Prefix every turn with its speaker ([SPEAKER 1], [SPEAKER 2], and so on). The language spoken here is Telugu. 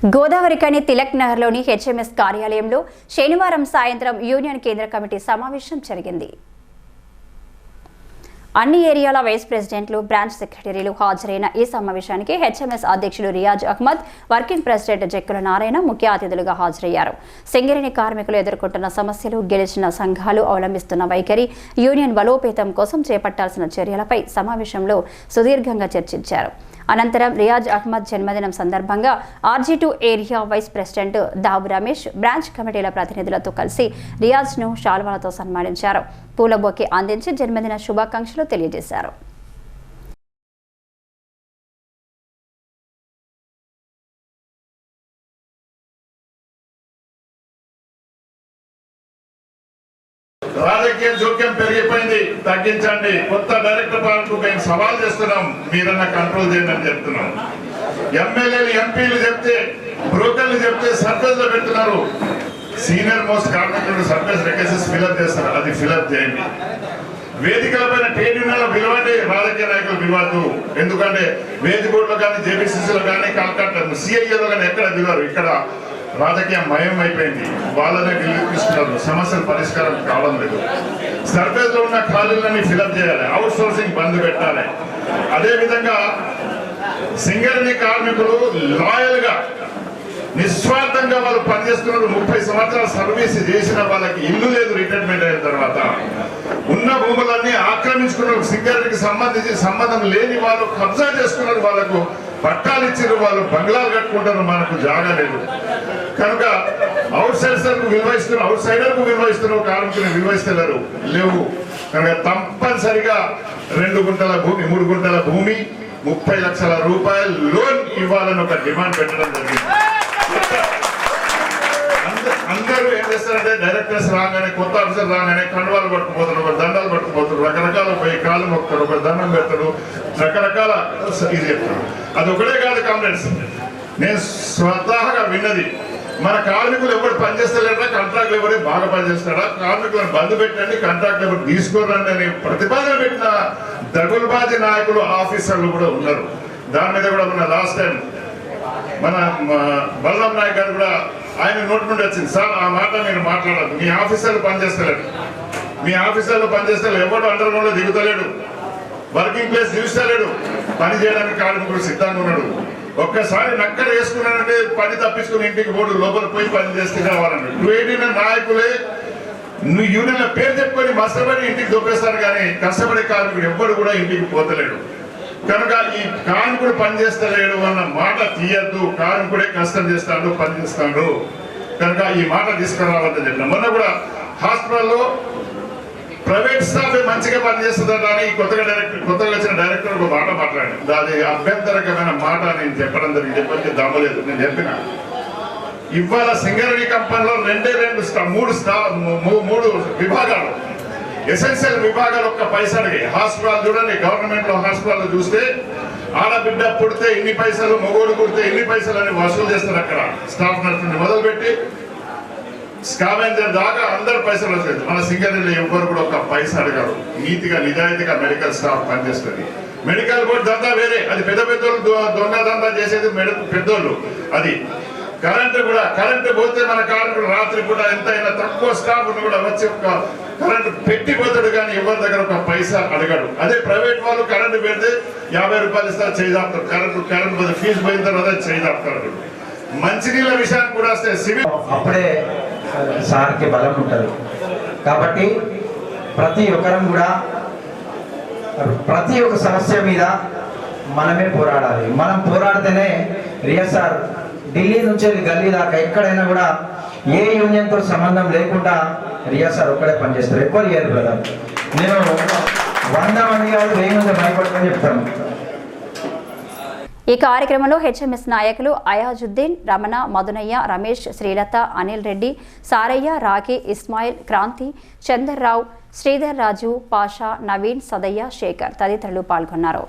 [SPEAKER 1] గోదావరికని తిలక్ నగర్లోని హెచ్ఎంఎస్ కార్యాలయంలో శనివారం సాయంత్రం యూనియన్ కేంద్ర కమిటీ సమావేశం జరిగింది. అన్ని ఏరియాల వైస్ ప్రెసిడెంట్లు, బ్రాంచ్ సెక్రటరీలు హాజరైన ఈ సమావేశానికి హెచ్ఎంఎస్ అధ్యక్షులు రియాజ్ అహ్మద్, వర్కింగ్ ప్రెసిడెంట్ జక్కుల నారాయణ ముఖ్య అతిథులుగా హాజరయ్యారు. సింగరేణి కార్మికులు ఎదుర్కొంటున్న సమస్యలు, గెలిచిన సంఘాలు అవలంబిస్తున్న వైఖరి, యూనియన్ బలోపేతం కోసం చేపట్టాల్సిన చర్యలపై సమావేశంలో సుదీర్ఘంగా చర్చించారు. అనంతరం రియాజ్ అహ్మద్ జన్మదినం సందర్భంగా RG2 area vice president Dabu Ramesh, branch కమిటీల ప్రతినిధులతో కలిసి రియాజ్ను శాల్వాలతో సన్మానించారు. పూల బొకే అందించి జన్మదిన శుభాకాంక్షలు తెలియజేశారు.
[SPEAKER 2] రాజకీయ జోక్యం పెరిగిపోయింది, తగ్గించండి. కొత్త డైరెక్టర్ పాలనకు మేము సవాల్ చేస్తున్నాం, మీరన్నా కంట్రోల్ చేయండి అని చెప్తున్నాం. ఎమ్మెల్యేలు, ఎంపీలు చెప్తే, బ్రోకర్లు చెప్తే సర్ప్రైజ్ లో పెడుతున్నారు. సీనియర్ మోస్ట్ కార్మికులు సర్ప్రైజ్ రిక్వెస్ట్ ఫిల్అప్ చేస్తారు, అది ఫిల్అప్ చేయండి. వేదికల పైన ట్రేడ్ యూనియన్లో పిలవండి, రాజకీయ నాయకులు పిలవద్దు. ఎందుకంటే వేది బోర్డులో కానీ, JBCCలో కానీ, కలకత్తా CIAలో కానీ ఎక్కడ పిలవరు. ఇక్కడ రాజకీయ మయం అయిపోయింది, వాళ్ళనే పిలుస్తున్నారు. సమస్యల పరిష్కారం కావడం లేదు. సర్ఫేస్ లో ఉన్న ఖాళీలన్నీ ఫిలప్ చేయాలి, అవుట్ సోర్సింగ్ బంద్ పెట్టాలి. అదేవిధంగా సింగరేణి కార్మికులు లాయల్ గా నిస్వార్థంగా వాళ్ళు పనిచేస్తున్నారు. 30 సంవత్సరాల సర్వీస్ చేసిన వాళ్ళకి ఇల్లు లేదు. రిటైర్మెంట్ అయిన తర్వాత ఉన్న భూములన్నీ ఆక్రమించుకున్నారు. సింగరేణికి సంబంధం లేని వాళ్ళు కబ్జా చేసుకున్నారు. వాళ్ళకు పట్టాలు ఇచ్చారు, వాళ్ళు బంగ్లాలు కట్టుకుంటారు, మనకు జాగా లేదు. కనుక అవుట్ సైడర్కు విలువ ఇస్తున్నారు, అవుట్ సైడర్కు విలువ ఇస్తున్నారు, కార్మికులను విలువ ఇస్తున్నారు లేవు. కనుక తప్పనిసరిగా 2 గుంటల భూమి, 3 గుంటల భూమి, 30 లక్షల రూపాయలు లోన్ ఇవ్వాలని ఒక డిమాండ్ పెట్టడం జరిగింది. అందరూ ఏం చేస్తారంటే డైరెక్టర్స్ రాగానే, కొత్త ఆఫీసర్ రాగానే కండువాలు పట్టుకుపోతారు, ఒక దండాలు పట్టుకుపోతారు, రకరకాల పోయి కాళ్ళు మొక్కుతారు, ఒక దండం పెడతాడు, రకరకాల ఇది చెప్తాడు. అది ఒకటే కాదు కామ్రేడ్స్, నేను స్వతహాగా విన్నది. మన కార్మికులు ఎవరు పనిచేస్తలేరా, కాంట్రాక్ట్ ఎవరే బాగా పనిచేస్తాడా, కార్మికులను బంద్ పెట్టండి, కాంట్రాక్ట్ ఎవరు తీసుకోరండి అని ప్రతిపాదన పెట్టిన దగులుబాజీ నాయకులు, ఆఫీసర్లు కూడా ఉన్నారు. దాని మీద కూడా మన లాస్ట్ టైం మన బలరాం నాయక్ గారు కూడా ఆయన నోటి నుండి వచ్చింది, సార్ ఆ మాట మీరు మాట్లాడదు, మీ ఆఫీసర్లు పనిచేస్తలేడు, మీ ఆఫీసర్లు పనిచేస్తలేడు, ఎవరు అండర్ గ్రౌండ్ లో దిగుతలేడు, వర్కింగ్ ప్లేస్ చూస్తలేడు, పని చేయడానికి కార్మికుడు సిద్ధంగా ఉన్నాడు. ఒక్కసారి నక్కర వేసుకున్నానంటే పని తప్పించుకుని ఇంటికి పోడు, లోపల పోయి పని చేస్తే కావాలన్నాడు. 289 నాయకులే యూనియన్ల పేరు చెప్పుకొని మస్తపడి ఇంటికి దొప్పేస్తారు, కానీ కష్టపడే కార్మికుడు ఎవ్వడు కూడా ఇంటికి పోతలేడు. కనుక ఈ కార్మికుడు పనిచేస్తలేడు అన్న మాట తీయద్దు. కార్మికుడే కష్టం చేస్తాడు, పని చేస్తాడు. కనుక ఈ మాట తీసుకురావాలని చెప్పిన. మొన్న కూడా హాస్పిటల్లో ప్రైవేట్ స్టాఫ్ మంచిగా పనిచేస్తుందట అని కొత్తగా వచ్చిన డైరెక్టర్ ఒక మాట మాట్లాడాను. అది అభ్యంతరకమైన మాట నేను చెప్పడం జరిగింది. చెప్పి దమ్మలేదు, నేను చెప్పిన ఇవాళ సింగరేణి కంపెనీలో 3 విభాగాలు, ఎసెన్షియల్ విభాగాలు ఒక్క పైసా అడిగి. హాస్పిటల్ చూడండి, గవర్నమెంట్ లో హాస్పిటల్ చూస్తే ఆడబిడ్డ పుడితే ఇన్ని పైసలు, మగోడు పుడితే ఇన్ని పైసలు అని వసూలు చేస్తారు. అక్కడ స్టాఫ్ నర్స్ నుండి మొదలుపెట్టి స్కావెంజర్ దాకా అందరు పైసలు వస్తుంది. మన సింగరేణిలో ఎవ్వరు కూడా ఒక పైసా అడగారు. నీతిగా నిజాయితీగా మెడికల్ స్టాఫ్ పనిచేస్తుంది. మెడికల్ బోర్డు దందా వేరే, అది పెద్ద పెద్దోళ్ళు దొంగ దందా చేసేది పెద్దోళ్ళు. అది కరెంటు పోతే మన కార్మికుడు రాత్రి పూట ఎంతైనా తక్కువ స్టాఫ్ కూడా వచ్చి ఒక కరెంటు పెట్టిపోతాడు, కానీ ఎవరి దగ్గర ఒక పైసా అడగాడు. అదే ప్రైవేట్ వాళ్ళు కరెంటు పెడితే 50 రూపాయలు ఇస్తారు, చేయదాపుతారు. కరెంటు పోతే ఫీజు పోయిన తర్వాత చేయదాపుతారు. మంచినీళ్ళ విషయానికి కూడా వస్తే సివిల్
[SPEAKER 3] అప్పుడే సార్కి బలం ఉంటుంది. కాబట్టి ప్రతి ఒక్కరం కూడా ప్రతి ఒక్క సమస్య మీద మనమే పోరాడాలి. మనం పోరాడితేనే రియాజ్ సార్ ఢిల్లీ నుంచి గల్లీ దాకా ఎక్కడైనా కూడా ఏ యూనియన్తో సంబంధం లేకుండా రియాజ్ సార్ ఒక్కడే పనిచేస్తారు. ఎక్కువ ఇయర్ బ్రదర్, నేను 100 మంది కాదు 1000 మంది భయపడమని చెప్తాను.
[SPEAKER 1] ఈ కార్యక్రమంలో హెచ్ఎంఎస్ నాయకులు అయాజుద్దీన్, రమణ, మధునయ్య, రమేష్, శ్రీలత, అనిల్ రెడ్డి, సారయ్య, రాఖీ, ఇస్మాయిల్, క్రాంతి, చందర్రావు, శ్రీధర్ రాజు, పాషా, నవీన్, సదయ్య, శేఖర్ తదితరులు పాల్గొన్నారు.